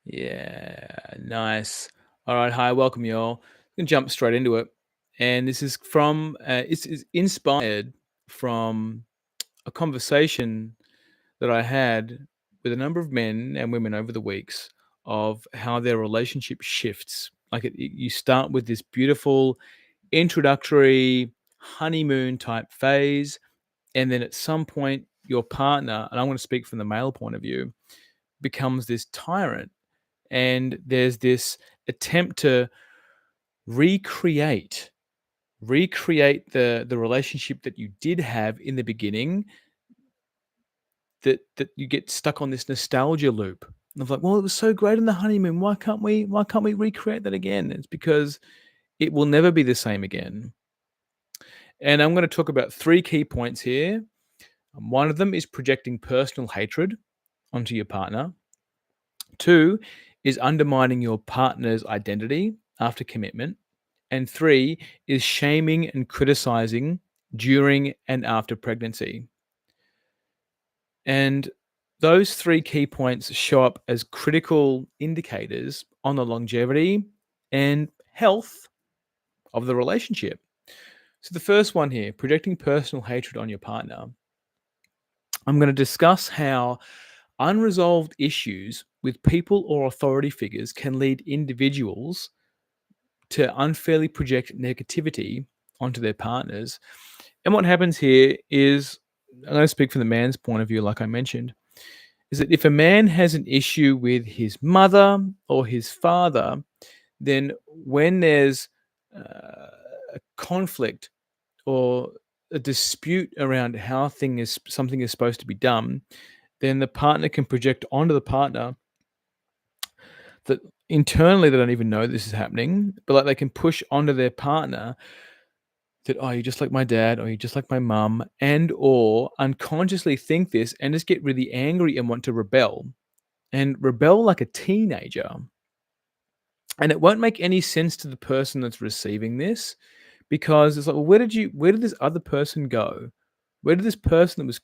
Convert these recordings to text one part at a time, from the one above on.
Yeah, nice. All right, hi, welcome y'all. I'm gonna jump straight into it, and this is from it's inspired from a conversation that I had with a number of men and women over the weeks of how their relationship shifts. Like you start with this beautiful introductory honeymoon type phase, and then at some point, your partner, and I'm going to speak from the male point of view, becomes this tyrant, and there's this attempt to recreate the relationship that you did have in the beginning, that you get stuck on this nostalgia loop of like, well, it was so great in the honeymoon, why can't we recreate that again? It's because it will never be the same again. And I'm going to talk about three key points here. One of them is projecting personal hatred onto your partner. Two is undermining your partner's identity after commitment. And three is shaming and criticizing during and after pregnancy. And those three key points show up as critical indicators on the longevity and health of the relationship. So, the first one here, projecting personal hatred on your partner. I'm going to discuss how unresolved issues with people or authority figures can lead individuals to unfairly project negativity onto their partners. And what happens here is, I'm going to speak from the man's point of view, like I mentioned, is that if a man has an issue with his mother or his father, then when there's a conflict or a dispute around how something is supposed to be done, then the partner can project onto the partner that internally they don't even know this is happening, but like they can push onto their partner that, oh, you're just like my dad, or you're just like my mum, and or unconsciously think this and just get really angry and want to rebel like a teenager. And it won't make any sense to the person that's receiving this, because it's like, well, where did this other person go? Where did this person that was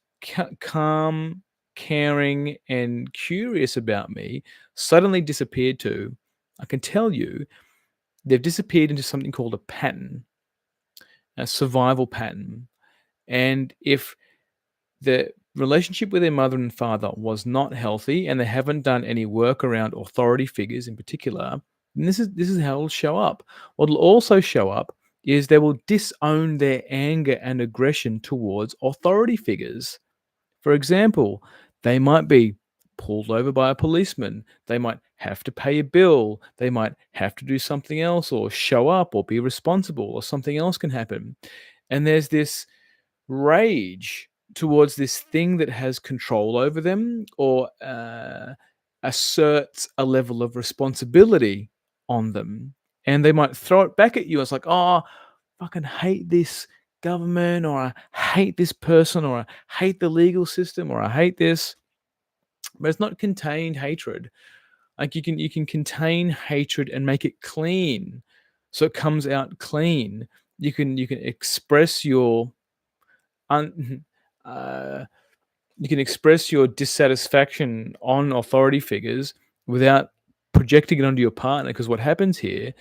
calm, caring, and curious about me suddenly disappeared to? I can tell you, they've disappeared into something called a pattern, a survival pattern. And if the relationship with their mother and father was not healthy and they haven't done any work around authority figures in particular, then this is how it'll show up. What'll also show up is they will disown their anger and aggression towards authority figures. For example, they might be pulled over by a policeman. They might have to pay a bill. They might have to do something else or show up or be responsible, or something else can happen. And there's this rage towards this thing that has control over them, or asserts a level of responsibility on them. And they might throw it back at you. It's like, oh, fucking hate this government, or I hate this person, or I hate the legal system, or I hate this. But it's not contained hatred. Like you can contain hatred and make it clean, so it comes out clean. You can express your un, uh, you can express your dissatisfaction on authority figures without projecting it onto your partner. Because what happens here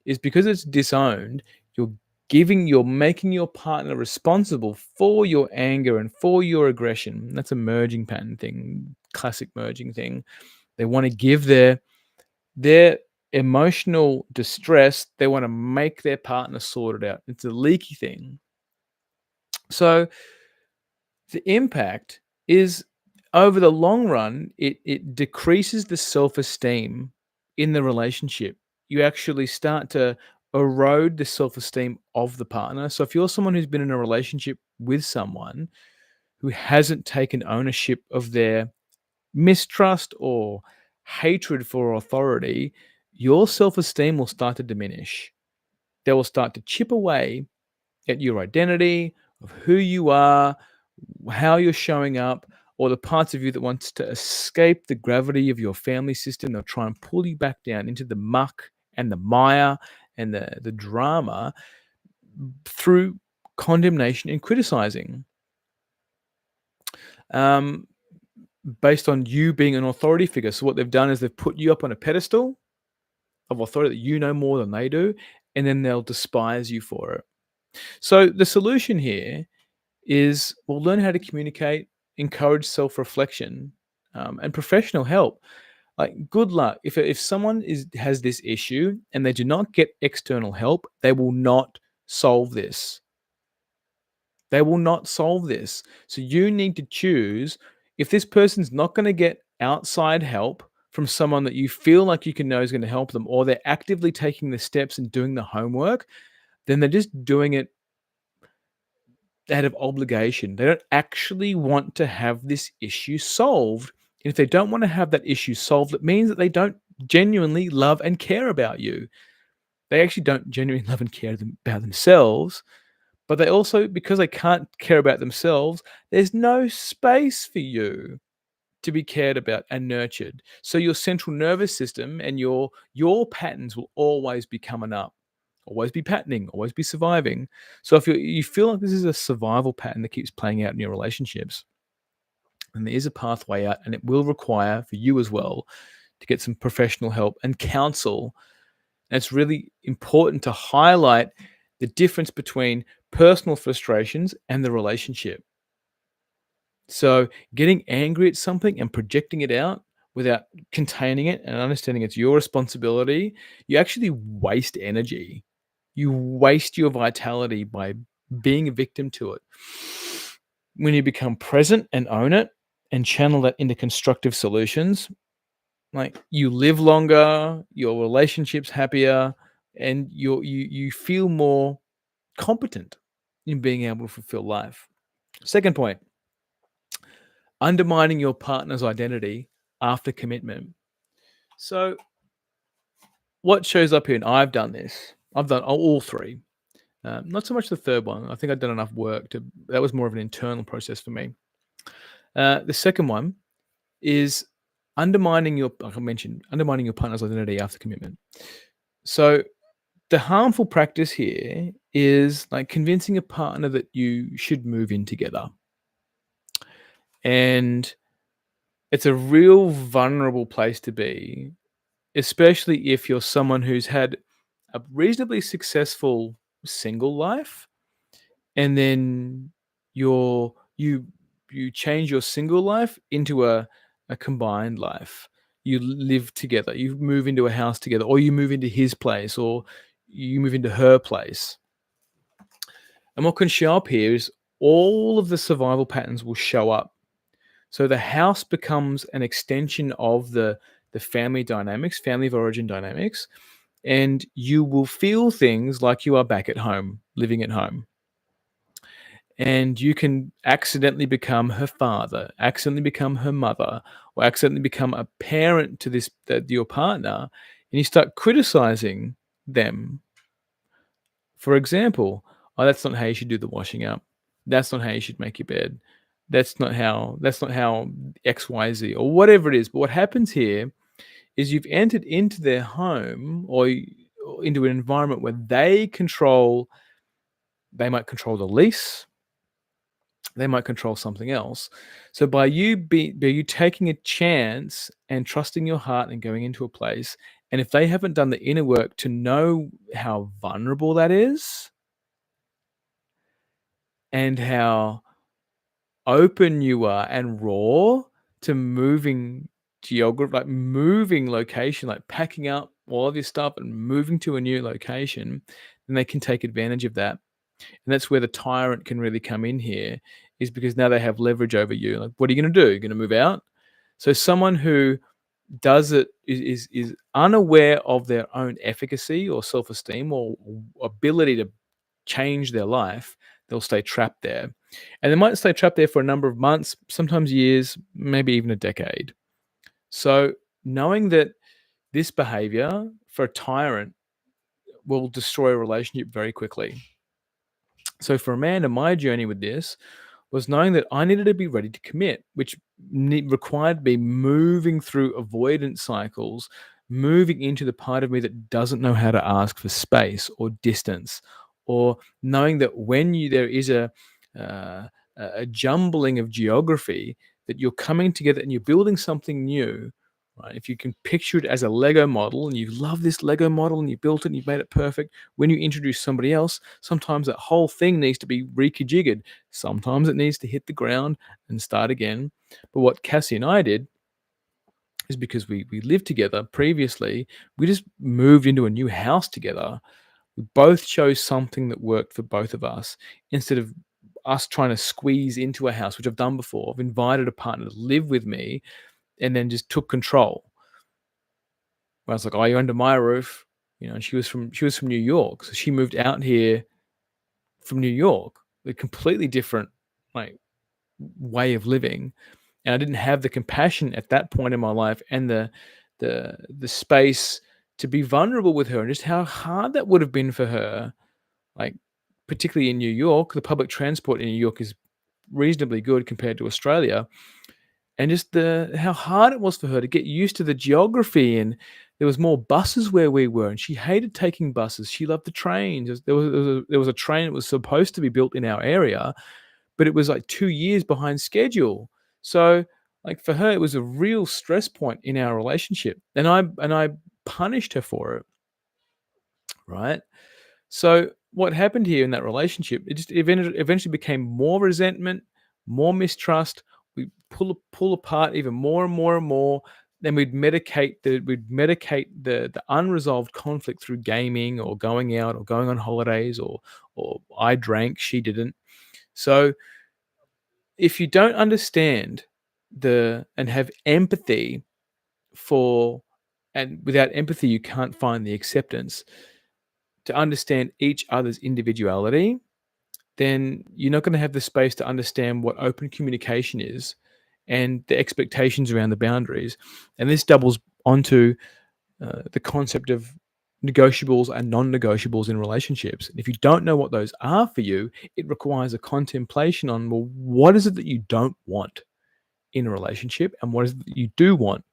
is, because it's disowned, you're making your partner responsible for your anger and for your aggression. That's a merging pattern thing, classic merging thing. They want to give their emotional distress, they want to make their partner sort it out. It's a leaky thing. So the impact is, over the long run, it decreases the self-esteem in the relationship. You actually start to erode the self-esteem of the partner. So if you're someone who's been in a relationship with someone who hasn't taken ownership of their mistrust or hatred for authority, your self-esteem will start to diminish. They will start to chip away at your identity, of who you are, how you're showing up, or the parts of you that wants to escape the gravity of your family system. They'll try and pull you back down into the muck and the mire and the drama through condemnation and criticizing. Um, based on you being an authority figure. So what they've done is they've put you up on a pedestal of authority that you know more than they do, and then they'll despise you for it. So the solution here is, well, learn how to communicate, encourage self-reflection, and professional help. Like, good luck if someone has this issue and they do not get external help, they will not solve this. They will not solve this. So you need to choose, if this person's not going to get outside help from someone that you feel like you can know is going to help them, or they're actively taking the steps and doing the homework, then they're just doing it out of obligation. They don't actually want to have this issue solved. And if they don't want to have that issue solved, it means that they don't genuinely love and care about you. They actually don't genuinely love and care about themselves, but they also, because they can't care about themselves, there's no space for you to be cared about and nurtured. So your central nervous system and your patterns will always be coming up, always be patterning, always be surviving. So if you feel like this is a survival pattern that keeps playing out in your relationships, then there is a pathway out, and it will require for you as well to get some professional help and counsel. And it's really important to highlight the difference between personal frustrations and the relationship. So getting angry at something and projecting it out without containing it and understanding it's your responsibility, you actually waste energy. You waste your vitality by being a victim to it. When you become present and own it and channel that into constructive solutions, like, you live longer, your relationship's happier, and you feel more competent in being able to fulfill life. Second point, undermining your partner's identity after commitment. So what shows up here, and I've done this, I've done all three. Not so much the third one. I think I've done enough work that was more of an internal process for me. The second one is undermining like I mentioned, undermining your partner's identity after commitment. So the harmful practice here is like convincing a partner that you should move in together. And it's a real vulnerable place to be, especially if you're someone who's had a reasonably successful single life, and then you you change your single life into a combined life. You live together, you move into a house together, or you move into his place, or you move into her place. And what can show up here is all of the survival patterns will show up. So the house becomes an extension of the family dynamics, family of origin dynamics, and you will feel things like you are back at home, living at home. And you can accidentally become her father, accidentally become her mother, or accidentally become a parent to your partner, and you start criticizing them. For example, oh, that's not how you should do the washing up. That's not how you should make your bed. That's not how XYZ or whatever it is. But what happens here is you've entered into their home, or into an environment where they might control the lease, they might control something else. So by you taking a chance and trusting your heart and going into a place, and if they haven't done the inner work to know how vulnerable that is and how open you are and raw to moving geography, like moving location, like packing up all of your stuff and moving to a new location, then they can take advantage of that. And that's where the tyrant can really come in here, is because now they have leverage over you. Like, what are you going to do? You're going to move out? So someone who does it is unaware of their own efficacy or self-esteem or ability to change their life, they'll stay trapped there. And they might stay trapped there for a number of months, sometimes years, maybe even a decade. So knowing that this behavior for a tyrant will destroy a relationship very quickly. So for Amanda, my journey with this was knowing that I needed to be ready to commit, which required me moving through avoidance cycles, moving into the part of me that doesn't know how to ask for space or distance, or knowing that when there is a jumbling of geography, that you're coming together and you're building something new, right? If you can picture it as a Lego model and you love this Lego model and you built it and you've made it perfect, when you introduce somebody else, sometimes that whole thing needs to be reconfigured. Sometimes it needs to hit the ground and start again. But what Cassie and I did is, because we lived together previously, we just moved into a new house together. We both chose something that worked for both of us, instead of us trying to squeeze into a house, which I've done before. I've invited a partner to live with me and then just took control. I was like, "Oh, you're under my roof," and she was from New York, so she moved out here from New York, a completely different like way of living, and I didn't have the compassion at that point in my life and the space to be vulnerable with her, and just how hard that would have been for her. Like, particularly in New York, the public transport in New York is reasonably good compared to Australia, and just the how hard it was for her to get used to the geography. And there was more buses where we were, and she hated taking buses. She loved the trains. There was a train that was supposed to be built in our area, but it was like 2 years behind schedule. So, like, for her, it was a real stress point in our relationship, and I punished her for it, right? So what happened here in that relationship, it just eventually became more resentment, more mistrust. We pull apart even more and more and more. Then we'd medicate the unresolved conflict through gaming or going out or going on holidays, or I drank, she didn't. So if you don't understand and have empathy for, and without empathy you can't find the acceptance to understand each other's individuality, then you're not going to have the space to understand what open communication is and the expectations around the boundaries. And this doubles onto the concept of negotiables and non-negotiables in relationships. And if you don't know what those are for you, it requires a contemplation on, well, what is it that you don't want in a relationship and what is it that you do want?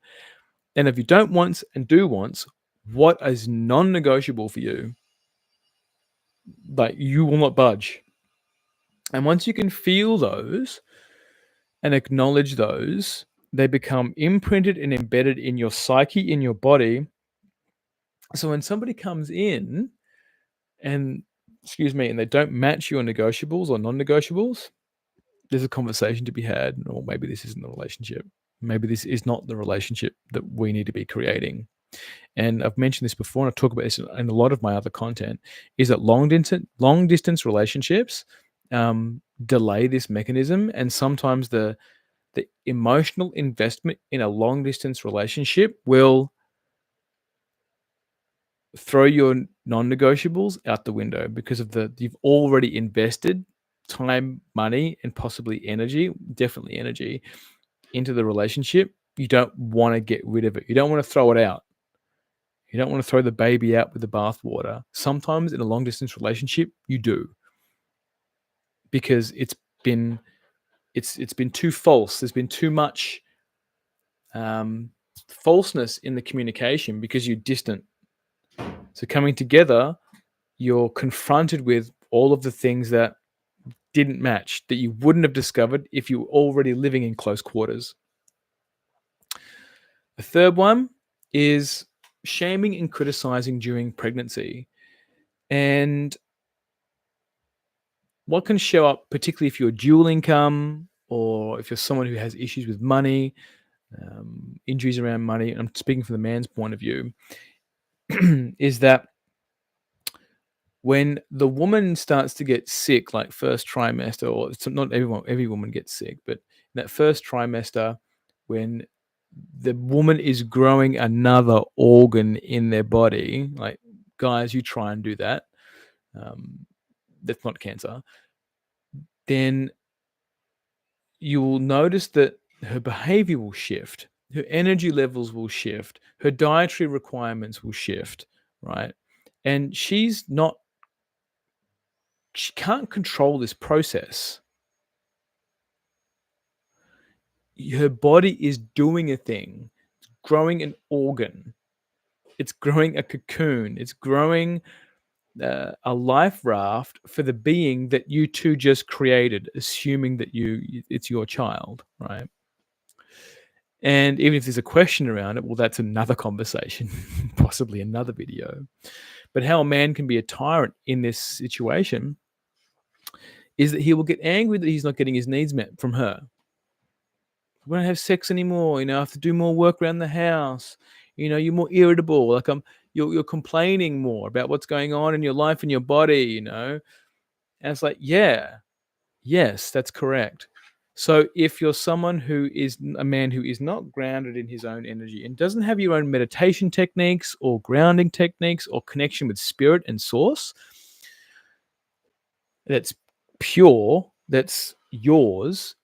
And if you don't wants and do wants, what is non-negotiable for you? Like, you will not budge. And once you can feel those and acknowledge those, they become imprinted and embedded in your psyche, in your body. So when somebody comes in and, excuse me, and they don't match your negotiables or non-negotiables, there's a conversation to be had. Or maybe this isn't the relationship. Maybe this is not the relationship that we need to be creating. And I've mentioned this before, and I talk about this in a lot of my other content, is that long distance relationships delay this mechanism, and sometimes the emotional investment in a long distance relationship will throw your non-negotiables out the window, because of you've already invested time, money, and possibly energy, definitely energy, into the relationship. You don't want to get rid of it. You don't want to throw it out. You don't want to throw the baby out with the bathwater. Sometimes in a long distance relationship, you do, because it's been too false. There's been too much falseness in the communication because you're distant. So coming together, you're confronted with all of the things that didn't match, that you wouldn't have discovered if you were already living in close quarters. The third one is shaming and criticizing during pregnancy. And what can show up, particularly if you're dual income or if you're someone who has issues with money, injuries around money, I'm speaking from the man's point of view, is that when the woman starts to get sick, like first trimester, or it's not every woman gets sick, but in that first trimester, when the woman is growing another organ in their body, like, guys, you try and do that. That's not cancer. Then you will notice that her behavior will shift, her energy levels will shift, her dietary requirements will shift, right? And she can't control this process. Her body is doing a thing. It's growing an organ. It's growing a cocoon. It's growing a life raft for the being that you two just created, assuming that it's your child, right? And even if there's a question around it, well, that's another conversation, possibly another video. But how a man can be a tyrant in this situation is that he will get angry that he's not getting his needs met from her. We don't have sex anymore. I have to do more work around the house. You're more irritable. Like you're complaining more about what's going on in your life and your body. And it's like, yeah, yes, that's correct. So if you're someone who is a man who is not grounded in his own energy and doesn't have your own meditation techniques or grounding techniques or connection with spirit and source, that's pure, that's yours,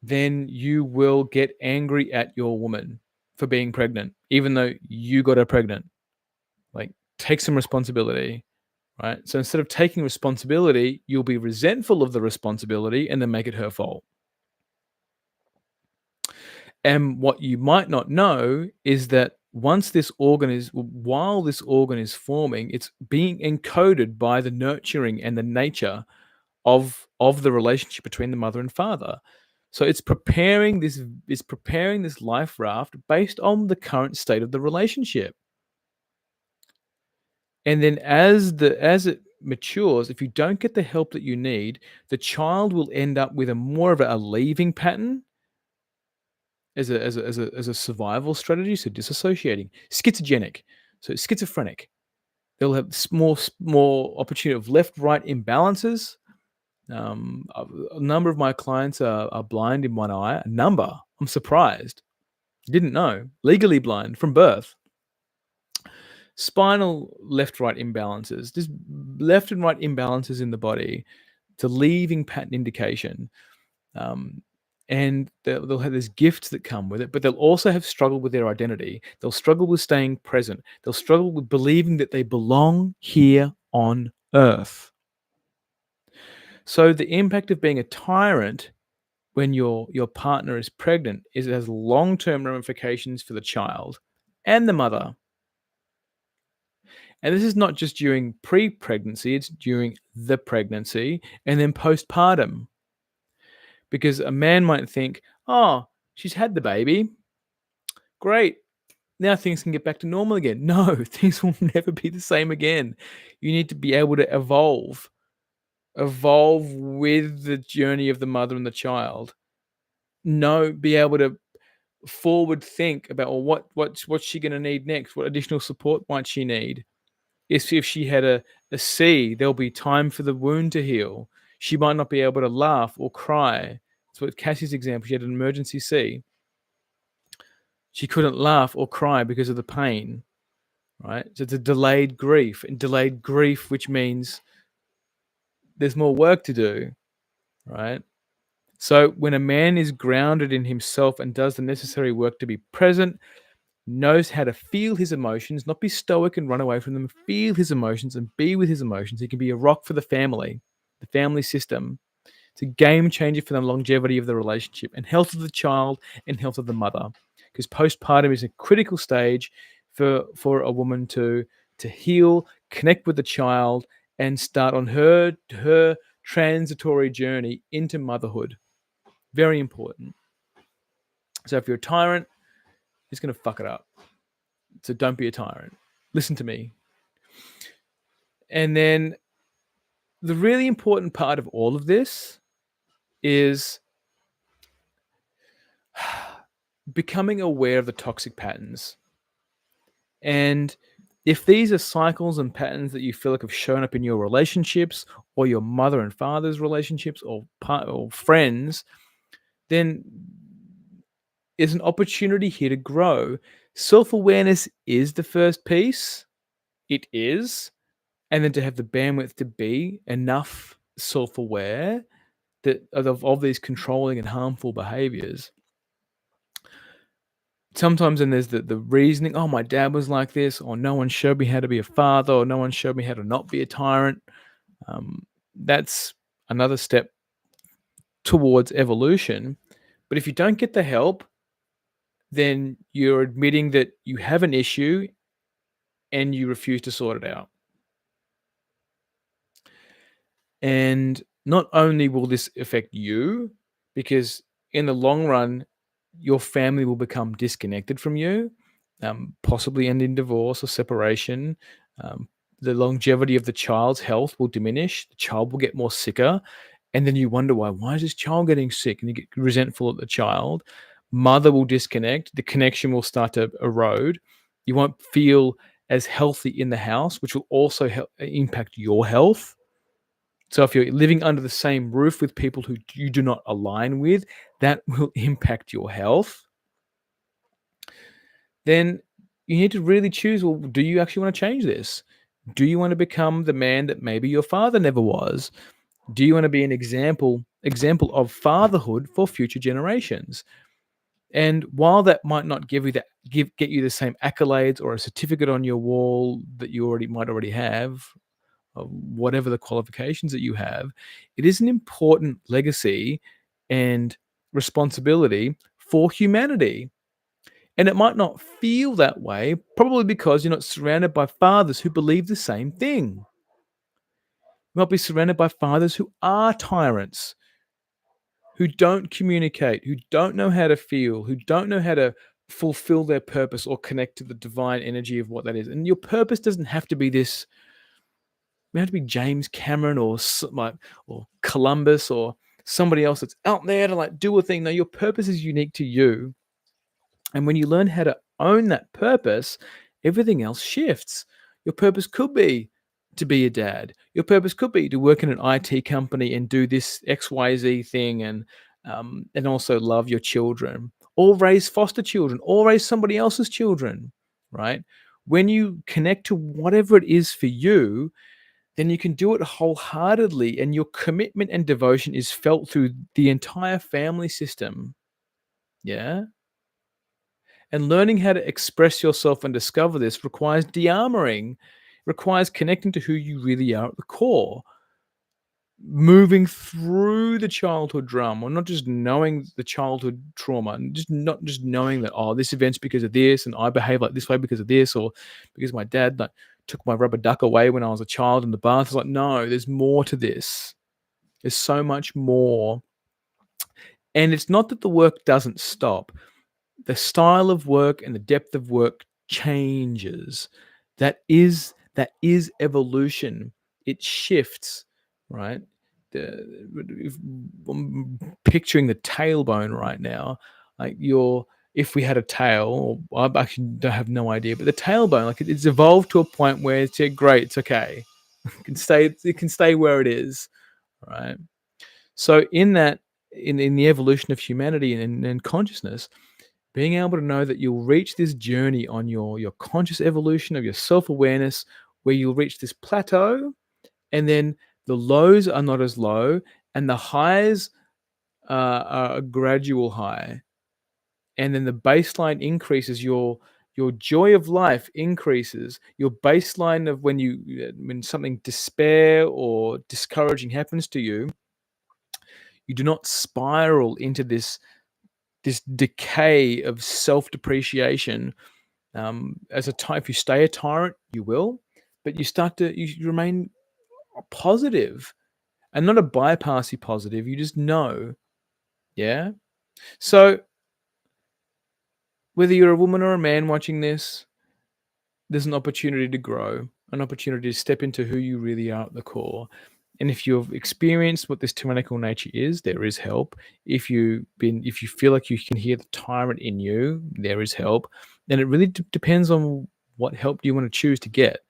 then you will get angry at your woman for being pregnant, even though you got her pregnant. Like, take some responsibility, right? So instead of taking responsibility, you'll be resentful of the responsibility and then make it her fault. And what you might not know is that while this organ is forming, it's being encoded by the nurturing and the nature of the relationship between the mother and father. So it's preparing this life raft based on the current state of the relationship. And then as it matures, if you don't get the help that you need, the child will end up with a more of a leaving pattern as a survival strategy. So dissociating, schizogenic, so schizophrenic. They'll have more opportunity of left-right imbalances. A number of my clients are blind in one eye. A number. I'm surprised. Didn't know. Legally blind from birth. Spinal left-right imbalances. Just left and right imbalances in the body. It's a leaving pattern indication. And they'll have these gifts that come with it, but they'll also have struggled with their identity. They'll struggle with staying present. They'll struggle with believing that they belong here on earth. So the impact of being a tyrant when your partner is pregnant is it has long-term ramifications for the child and the mother. And this is not just during pre-pregnancy, it's during the pregnancy and then postpartum. Because a man might think, oh, she's had the baby. Great. Now things can get back to normal again. No, things will never be the same again. You need to be able to evolve with the journey of the mother and the child. No, be able to forward think about, well, what's she going to need next? What additional support might she need? If she had a C, there'll be time for the wound to heal. She might not be able to laugh or cry. So with Cassie's example, she had an emergency C. She couldn't laugh or cry because of the pain, right? So it's a delayed grief, which means there's more work to do, right? So when a man is grounded in himself and does the necessary work to be present, knows how to feel his emotions, not be stoic and run away from them, feel his emotions and be with his emotions, he can be a rock for the family system. It's a game changer for the longevity of the relationship and health of the child and health of the mother. Because postpartum is a critical stage for a woman to heal, connect with the child, and start on her transitory journey into motherhood. Very important. So if you're a tyrant, it's going to fuck it up. So don't be a tyrant. Listen to me. And then the really important part of all of this is becoming aware of the toxic patterns. And if these are cycles and patterns that you feel like have shown up in your relationships or your mother and father's relationships or friends, then there's an opportunity here to grow. Self-awareness is the first piece. It is. And then to have the bandwidth to be enough self-aware that of these controlling and harmful behaviors. Sometimes then there's the reasoning, oh, my dad was like this, or no one showed me how to be a father, or no one showed me how to not be a tyrant. That's another step towards evolution. But if you don't get the help, then you're admitting that you have an issue and you refuse to sort it out. And not only will this affect you, because in the long run, your family will become disconnected from you, possibly end in divorce or separation. Um, the longevity of the child's health will diminish. The child will get more sicker. And then you wonder why. Why is this child getting sick? And you get resentful at the child. Mother will disconnect. The connection will start to erode. You won't feel as healthy in the house, which will also impact your health. So if you're living under the same roof with people who you do not align with, that will impact your health. Then you need to really choose, well, do you actually want to change this? Do you want to become the man that maybe your father never was? Do you want to be an example of fatherhood for future generations? And while that might not get you the same accolades or a certificate on your wall that you might already have, whatever the qualifications that you have, it is an important legacy and responsibility for humanity. And it might not feel that way, probably because you're not surrounded by fathers who believe the same thing. You might be surrounded by fathers who are tyrants, who don't communicate, who don't know how to feel, who don't know how to fulfill their purpose or connect to the divine energy of what that is. And your purpose doesn't have to be this. You have to be James Cameron or Columbus or somebody else that's out there to like do a thing. No, your purpose is unique to you. And when you learn how to own that purpose, everything else shifts. Your purpose could be to be a dad. Your purpose could be to work in an IT company and do this XYZ thing and also love your children or raise foster children or raise somebody else's children, right? When you connect to whatever it is for you, then you can do it wholeheartedly and your commitment and devotion is felt through the entire family system. Yeah. And learning how to express yourself and discover this requires de-armoring, requires connecting to who you really are at the core, moving through the childhood drama, not just knowing the childhood trauma, and not just knowing that, oh, this event's because of this, and I behave like this way because of this, or because my dad like took my rubber duck away when I was a child in the bath. It's like, no, there's more to this. There's so much more. And it's not that the work doesn't stop. The style of work and the depth of work changes. That is evolution. It shifts, right? I'm picturing the tailbone right now. Like if we had a tail, I actually don't have no idea, but the tailbone, like it's evolved to a point where it's great, it's okay. It can stay where it is, right? So in the evolution of humanity and consciousness, being able to know that you'll reach this journey on your conscious evolution of your self-awareness where you'll reach this plateau and then the lows are not as low and the highs are a gradual high, and then the baseline increases, your joy of life increases, your baseline of when something despair or discouraging happens to you, you do not spiral into this decay of self-depreciation. If you stay a tyrant, you will, but you remain positive and not a bypassy positive. You just know, yeah. So whether you're a woman or a man watching this, there's an opportunity to grow, an opportunity to step into who you really are at the core. And if you've experienced what this tyrannical nature is, there is help. If you feel like you can hear the tyrant in you, there is help. And it really depends on what help do you want to choose to get.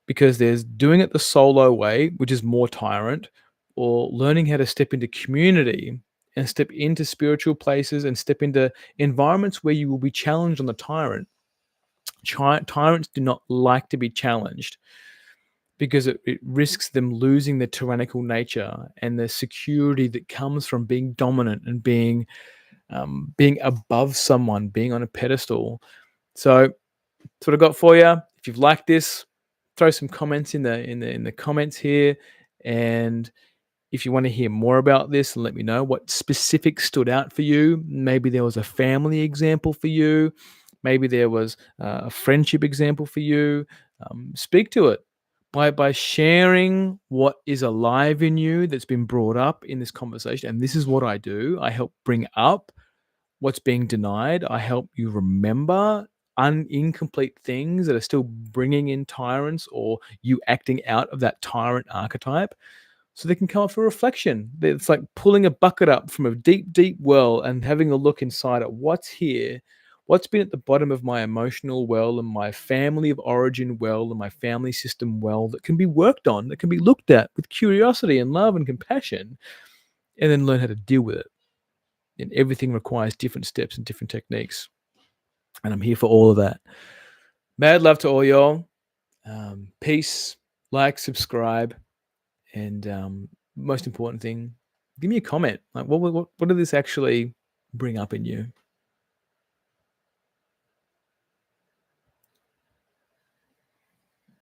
Because there's doing it the solo way, which is more tyrant, or learning how to step into community and step into spiritual places and step into environments where you will be challenged on the tyrant. Tyrants do not like to be challenged because it risks them losing their tyrannical nature and the security that comes from being dominant and being above someone, being on a pedestal. So that's what I got for you. If you've liked this, throw some comments in the comments here, and if you want to hear more about this, and let me know what specific stood out for you. Maybe there was a family example for you. Maybe there was a friendship example for you. Speak to it by sharing what is alive in you that's been brought up in this conversation. And this is what I do. I help bring up what's being denied. I help you remember incomplete things that are still bringing in tyrants or you acting out of that tyrant archetype so they can come up for reflection. It's like pulling a bucket up from a deep, deep well and having a look inside at what's here, what's been at the bottom of my emotional well and my family of origin well and my family system well that can be worked on, that can be looked at with curiosity and love and compassion, and then learn how to deal with it. And everything requires different steps and different techniques. And I'm here for all of that. Mad love to all y'all. Peace, like, subscribe, and most important thing, give me a comment. Like, what did this actually bring up in you?